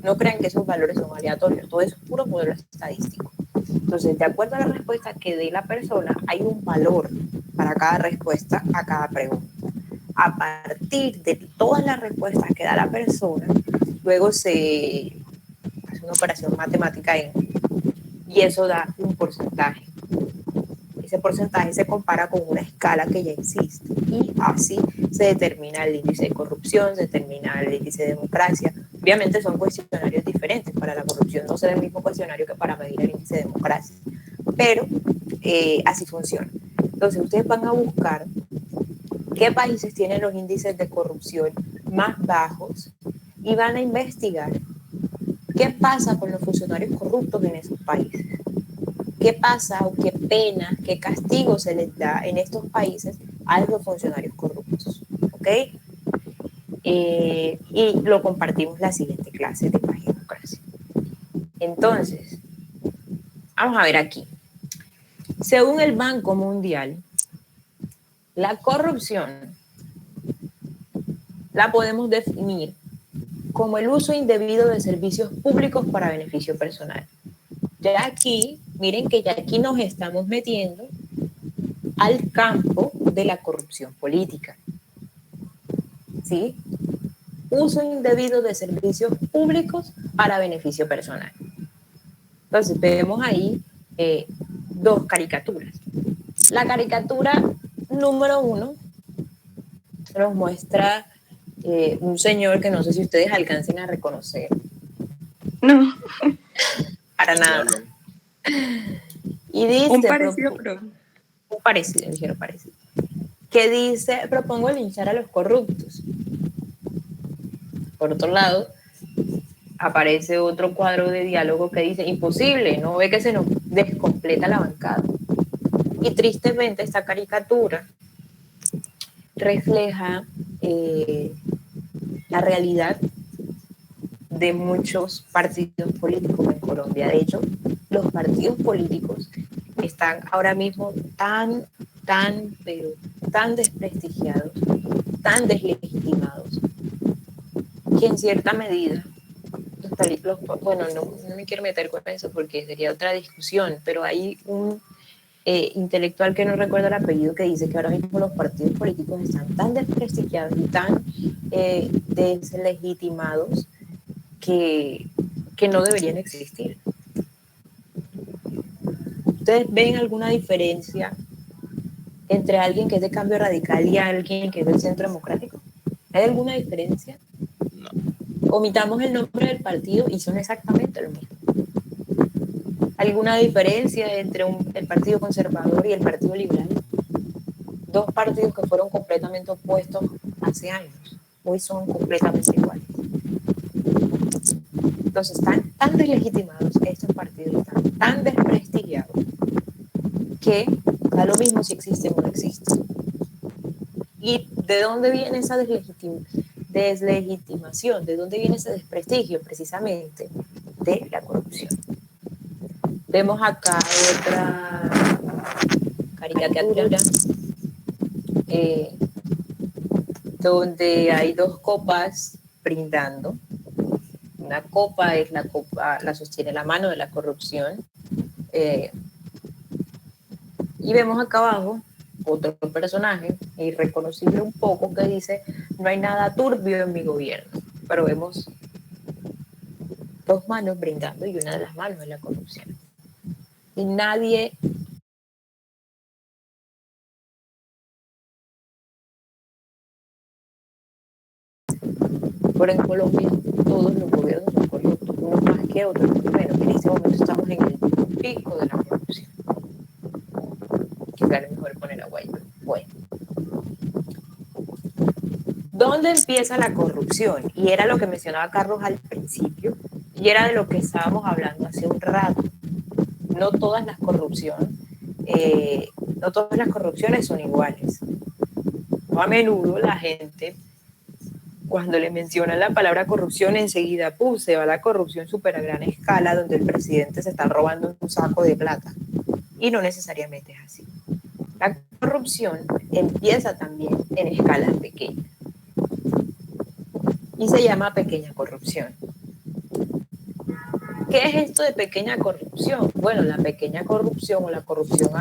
No crean que esos valores son aleatorios, todo eso es puro modelo estadístico. Entonces, de acuerdo a la respuesta que dé la persona, hay un valor para cada respuesta a cada pregunta. A partir de todas las respuestas que da la persona, luego se hace una operación matemática y eso da un porcentaje. Ese porcentaje se compara con una escala que ya existe y así se determina el índice de corrupción, se determina el índice de democracia. Obviamente son cuestionarios diferentes. Para la corrupción no será el mismo cuestionario que para medir el índice de democracia, pero así funciona. Entonces ustedes van a buscar qué países tienen los índices de corrupción más bajos y van a investigar qué pasa con los funcionarios corruptos en esos países. ¿Qué pasa o qué pena, qué castigo se les da en estos países a los funcionarios corruptos? ¿Ok? Y lo compartimos en la siguiente clase de Paz y Democracia. Entonces, vamos a ver aquí. Según el Banco Mundial, la corrupción la podemos definir como el uso indebido de servicios públicos para beneficio personal. Ya aquí, miren que ya aquí nos estamos metiendo al campo de la corrupción política. ¿Sí? Uso indebido de servicios públicos para beneficio personal. Entonces, vemos ahí dos caricaturas. La caricatura número 1 nos muestra un señor que no sé si ustedes alcancen a reconocer. No. Para nada. Y dice... Un parecido, un ligero parecido. Que dice, propongo linchar a los corruptos. Por otro lado, aparece otro cuadro de diálogo que dice, imposible, no ve que se nos descompleta la bancada. Y tristemente esta caricatura refleja la realidad de muchos partidos políticos en Colombia. De hecho, los partidos políticos están ahora mismo pero tan desprestigiados, tan deslegitimados, que en cierta medida, bueno, no me quiero meter con eso porque sería otra discusión, pero hay un intelectual que no recuerdo el apellido que dice que ahora mismo los partidos políticos están tan desprestigiados y tan deslegitimados que no deberían existir. ¿Ustedes ven alguna diferencia entre alguien que es de Cambio Radical y alguien que es del Centro Democrático? ¿Hay alguna diferencia? No. Omitamos el nombre del partido y son exactamente lo mismo. ¿Alguna diferencia entre el Partido Conservador y el Partido Liberal? Dos partidos que fueron completamente opuestos hace años. Hoy son completamente iguales. Entonces están tan deslegitimados estos partidos, están tan desprestigiados, que da lo mismo si existen o no existen. ¿Y de dónde viene esa deslegitimación? ¿De dónde viene ese desprestigio? Precisamente de la corrupción. Vemos acá otra caricatura donde hay dos copas brindando. Una copa es la copa, la sostiene la mano de la corrupción. Y vemos acá abajo otro personaje, irreconocible un poco, que dice: no hay nada turbio en mi gobierno. Pero vemos dos manos brindando y una de las manos es la corrupción. Y nadie pero en Colombia todos los gobiernos son corruptos, unos más que otros. Bueno, en este momento estamos en el pico de la corrupción. Quizá es mejor poner a Guaidó. Bueno, ¿dónde empieza la corrupción? Y era lo que mencionaba Carlos al principio, y era de lo que estábamos hablando hace un rato. No todas las corrupciones son iguales. A menudo la gente, cuando le mencionan la palabra corrupción, enseguida se va a la corrupción súper a gran escala, donde el presidente se está robando un saco de plata. Y no necesariamente es así. La corrupción empieza también en escalas pequeñas. Y se llama pequeña corrupción. ¿Qué es esto de pequeña corrupción? Bueno, la pequeña corrupción o la corrupción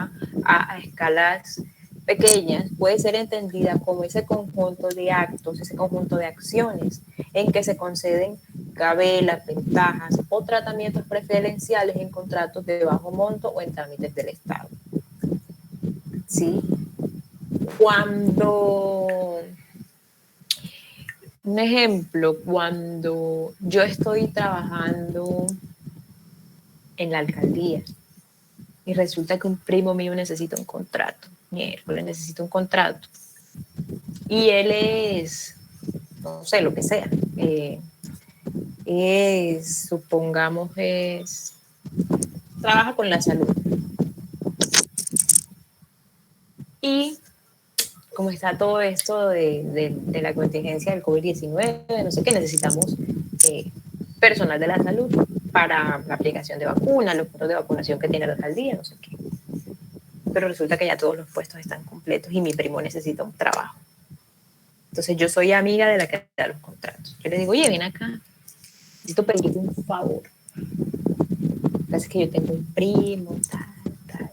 a escalas pequeñas puede ser entendida como ese conjunto de actos, ese conjunto de acciones en que se conceden gabelas, ventajas o tratamientos preferenciales en contratos de bajo monto o en trámites del Estado. ¿Sí? Un ejemplo, cuando yo estoy trabajando en la alcaldía y resulta que un primo mío necesita un contrato, miércoles necesita un contrato, y él es, no sé, lo que sea, supongamos, trabaja con la salud. Y como está todo esto de la contingencia del COVID-19, no sé qué, necesitamos personal de la salud para la aplicación de vacunas, los puntos de vacunación que tiene la alcaldía, no sé qué. Pero resulta que ya todos los puestos están completos y mi primo necesita un trabajo. Entonces yo soy amiga de la que da los contratos. Yo le digo: oye, ven acá, necesito pedirte un favor. Parece que yo tengo un primo, tal.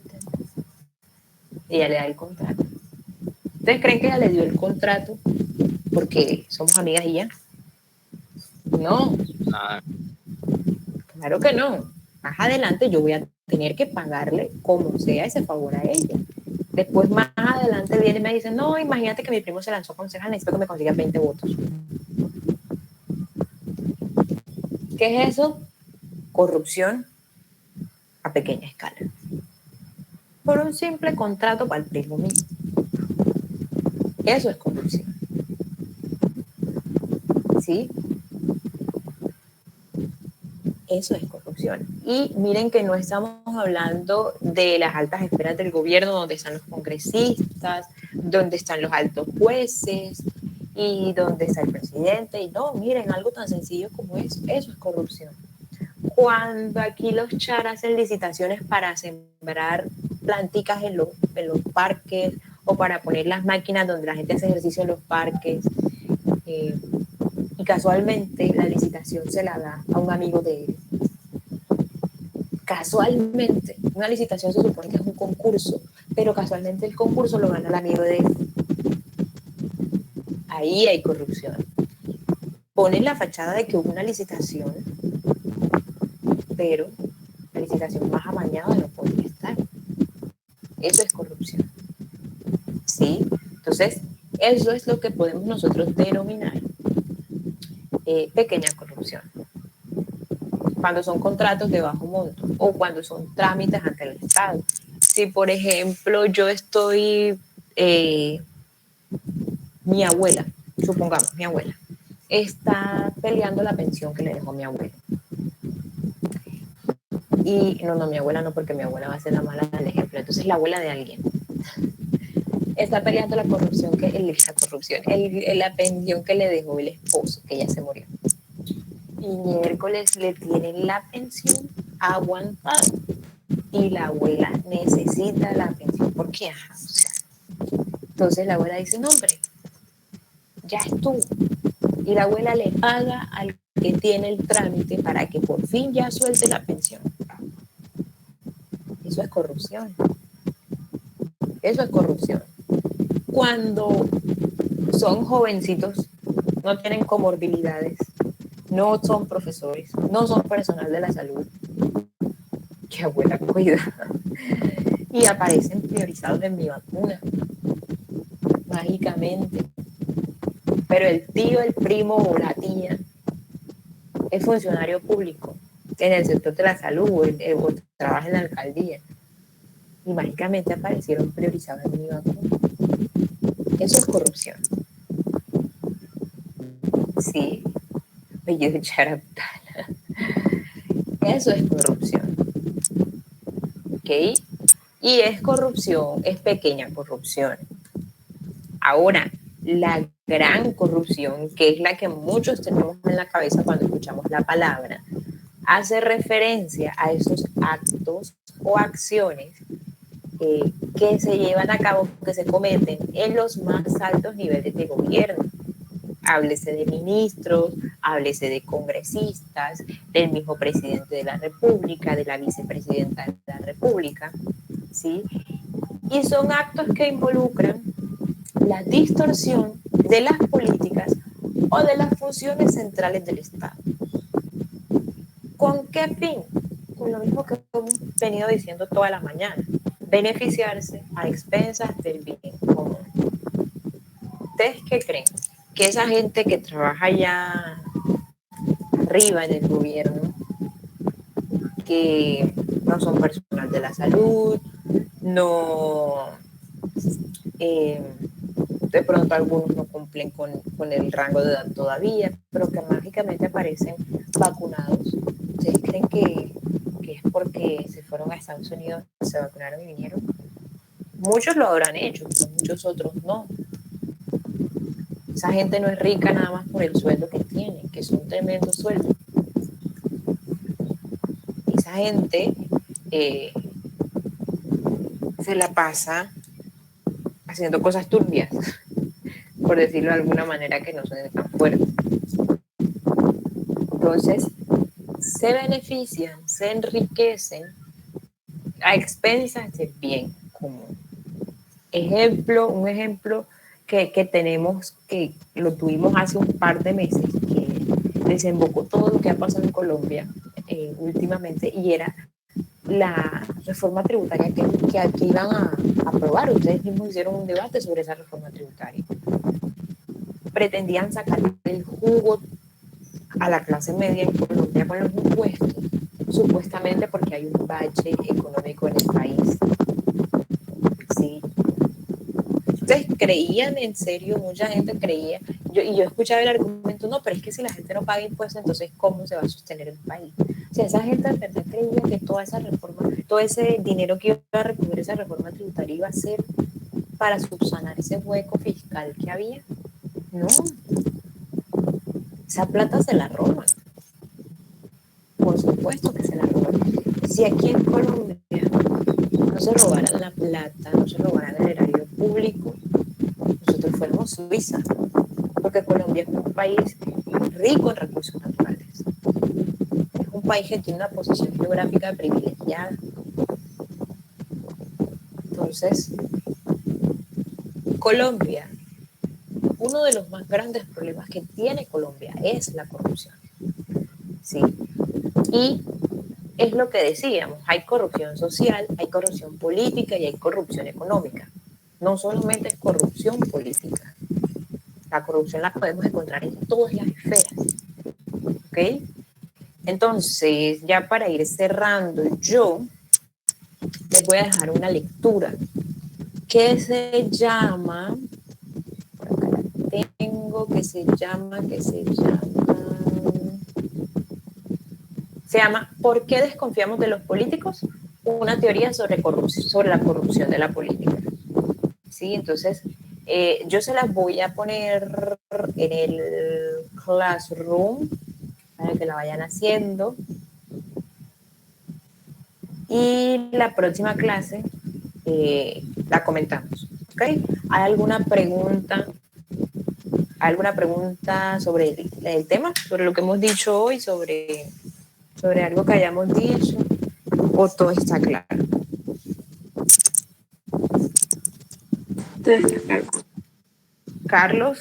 Y ella le da el contrato. ¿Ustedes creen que ella le dio el contrato porque somos amigas y ya? No. Nada. Claro que no. Más adelante yo voy a tener que pagarle como sea ese favor a ella. Después más adelante viene y me dice: no, imagínate que mi primo se lanzó concejal, necesito que me consiga 20 votos. ¿Qué es eso? Corrupción a pequeña escala. Por un simple contrato para el primo mío. Eso es corrupción. ¿Sí? Eso es corrupción. Y miren que no estamos hablando de las altas esferas del gobierno, donde están los congresistas donde están los altos jueces y donde está el presidente. Y no, miren, algo tan sencillo como eso es corrupción. Cuando aquí los char hacen licitaciones para sembrar planticas en los parques o para poner las máquinas donde la gente hace ejercicio en los parques, y casualmente la licitación se la da a un amigo de él. Casualmente, una licitación se supone que es un concurso, pero casualmente el concurso lo gana el amigo de él. Ahí hay corrupción. Ponen la fachada de que hubo una licitación, pero la licitación más amañada no podía estar. Eso es corrupción. ¿Sí? Entonces, eso es lo que podemos nosotros denominar pequeña corrupción. Cuando son contratos de bajo monto o cuando son trámites ante el Estado. Si, por ejemplo, yo estoy, mi abuela, supongamos, mi abuela, está peleando la pensión que le dejó mi abuelo. Y no, mi abuela no, porque mi abuela va a ser la mala del ejemplo. Entonces, la abuela de alguien está peleando la corrupción, la pensión que le dejó el esposo, que ya se murió. Y miércoles le tienen la pensión aguantada y la abuela necesita la pensión porque, ajá, o sea, entonces la abuela dice, no, hombre, ya estuvo. Y la abuela le paga al que tiene el trámite para que por fin ya suelte la pensión. Eso es corrupción. Eso es corrupción. Cuando son jovencitos, no tienen comorbilidades, no son profesores, no son personal de la salud, que abuela cuida, y aparecen priorizados en mi vacuna, mágicamente. Pero el tío, el primo o la tía es funcionario público en el sector de la salud o trabaja en la alcaldía, y mágicamente aparecieron priorizados en mi vacuna. Eso es corrupción. Sí, bello charaptala. Eso es corrupción. ¿Ok? Y es corrupción, es pequeña corrupción. Ahora, la gran corrupción, que es la que muchos tenemos en la cabeza cuando escuchamos la palabra, hace referencia a esos actos o acciones que se llevan a cabo, que se cometen en los más altos niveles de gobierno. Háblese de ministros, háblese de congresistas, del mismo presidente de la República, de la vicepresidenta de la República, ¿sí? Y son actos que involucran la distorsión de las políticas o de las funciones centrales del Estado. ¿Con qué fin? Con lo mismo que hemos venido diciendo toda la mañana: beneficiarse a expensas del bien común. ¿Ustedes qué creen? Que esa gente que trabaja allá arriba en el gobierno, que no son personal de la salud, no, de pronto algunos no cumplen con el rango de edad todavía, pero que mágicamente aparecen vacunados? ¿Ustedes creen que es porque se fueron a Estados Unidos, se vacunaron y vinieron? Muchos lo habrán hecho, pero muchos otros no. Esa gente no es rica nada más por el sueldo que tiene, que es un tremendo sueldo. Esa gente se la pasa haciendo cosas turbias, por decirlo de alguna manera que no suene tan fuerte. Entonces, se benefician, se enriquecen a expensas del bien común. Un ejemplo que tenemos, que lo tuvimos hace un par de meses, que desembocó todo lo que ha pasado en Colombia últimamente, y era la reforma tributaria que aquí iban a aprobar. Ustedes mismos hicieron un debate sobre esa reforma tributaria. Pretendían sacar el jugo a la clase media en Colombia con los impuestos, supuestamente porque hay un bache económico en el país. Sí. Ustedes creían, en serio, mucha gente creía, yo escuchaba el argumento, no, pero es que si la gente no paga impuestos, entonces ¿cómo se va a sostener el país? O sea, esa gente de verdad creía que toda esa reforma, todo ese dinero que iba a recoger esa reforma tributaria iba a ser para subsanar ese hueco fiscal que había. No, esa plata se la roban. Por supuesto que se la roban. Si aquí en Colombia no se robaran la plata, no se robaran el erario público, nosotros fuéramos Suiza, porque Colombia es un país rico en recursos naturales. Es un país que tiene una posición geográfica privilegiada. Entonces, Colombia, uno de los más grandes problemas que tiene Colombia es la corrupción. ¿Sí? Y es lo que decíamos, hay corrupción social, hay corrupción política y hay corrupción económica. No solamente es corrupción política. La corrupción la podemos encontrar en todas las esferas. ¿Ok? Entonces, ya para ir cerrando, yo les voy a dejar una lectura que se llama, por acá la tengo, se llama ¿Por qué desconfiamos de los políticos? Una teoría sobre la corrupción de la política. ¿Sí? Entonces, yo se las voy a poner en el Classroom para que la vayan haciendo. Y la próxima clase la comentamos. ¿Ok? ¿Hay alguna pregunta? ¿Alguna pregunta sobre el tema? ¿Sobre lo que hemos dicho hoy? ¿Sobre algo que hayamos dicho? ¿O todo está claro? Todo está claro. Carlos.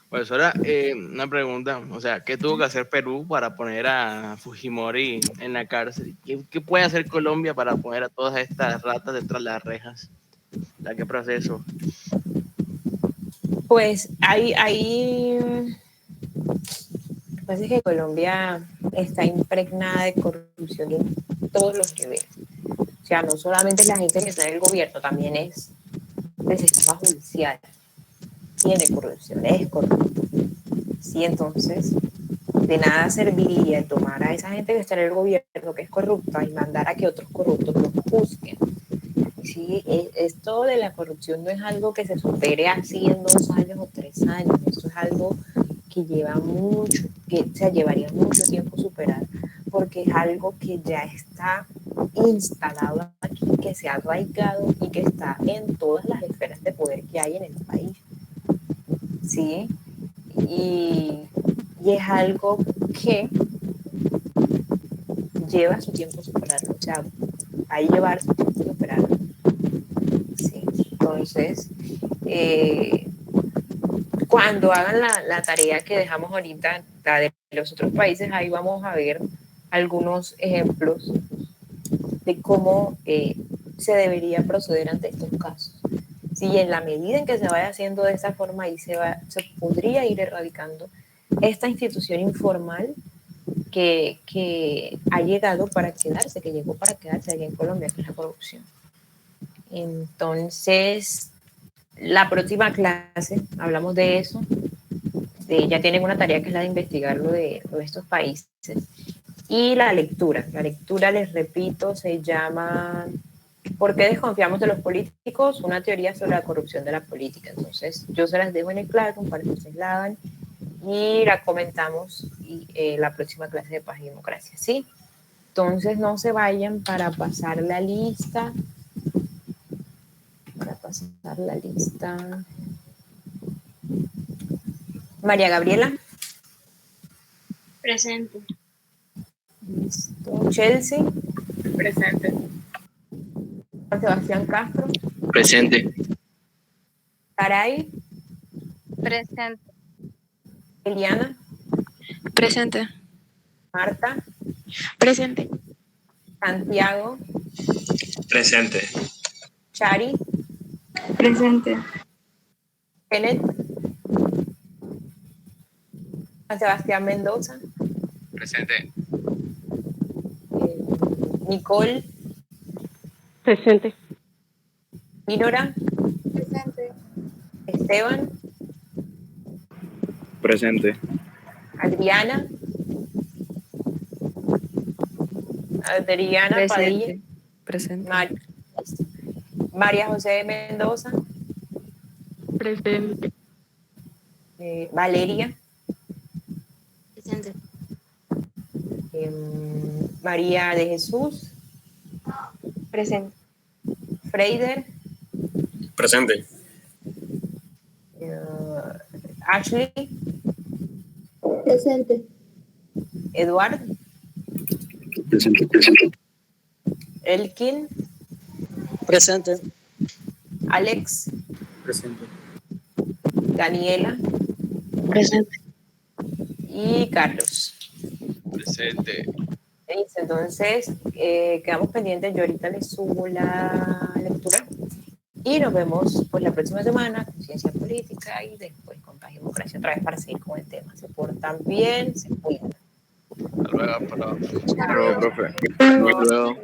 Profesora, una pregunta, o sea, ¿qué tuvo que hacer Perú para poner a Fujimori en la cárcel? ¿Qué puede hacer Colombia para poner a todas estas ratas detrás de las rejas? ¿Qué proceso? Pues pasa que Colombia está impregnada de corrupción en todos los niveles. O sea, no solamente la gente que está en el gobierno, también es el sistema judicial. Tiene corrupción, es corrupto. Sí, entonces, de nada serviría tomar a esa gente que está en el gobierno, que es corrupta, y mandar a que otros corruptos los juzguen. Sí, esto de la corrupción no es algo que se supere así en 2 años o 3 años. Esto es algo que lleva mucho, que se llevaría mucho tiempo superar, porque es algo que ya está instalado aquí, que se ha arraigado y que está en todas las esferas de poder que hay en el país. ¿Sí? Y es algo que lleva su tiempo superarlo, o sea, va a llevar su tiempo superarlo. Sí. Entonces, cuando hagan la tarea que dejamos ahorita, la de los otros países, ahí vamos a ver algunos ejemplos de cómo se debería proceder ante estos casos. Sí, en la medida en que se vaya haciendo de esa forma, ahí se podría ir erradicando esta institución informal que ha llegado para quedarse, que llegó para quedarse aquí en Colombia, que es la corrupción. Entonces, la próxima clase hablamos de eso. Ya tienen una tarea que es la de investigar lo de estos países. Y la lectura, les repito, se llama ¿Por qué desconfiamos de los políticos? Una teoría sobre la corrupción de la política. Entonces, yo se las dejo en el Classroom para que ustedes la hagan y la comentamos la próxima clase de Paz y Democracia, ¿sí? Entonces, no se vayan para pasar la lista. María Gabriela. Presente. Listo. Chelsea. Presente. Juan Sebastián Castro. Presente. Caray. Presente. Eliana. Presente. Marta. Presente. Santiago. Presente. Chari. Presente. Kenneth. Juan Sebastián Mendoza. Presente. Nicole. Presente. Minora. Presente. Esteban. Presente. Adriana. Padilla. Presente. María José Mendoza. Presente. Valeria, Presente. María de Jesús, Presente. Freider, Presente. Ashley, Presente. Eduard, Elkin, Presente. Alex, Presente. Daniela Presente. y Carlos. Presente. Listo, entonces quedamos pendientes. Yo ahorita les subo la lectura y nos vemos pues la próxima semana con ciencia política y después con paz y democracia otra vez para seguir con el tema. Se portan bien, se cuidan. Hasta luego, profe. Hasta luego, profe. Hasta luego.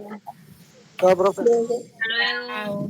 Todo, profe. Hasta luego. Chao.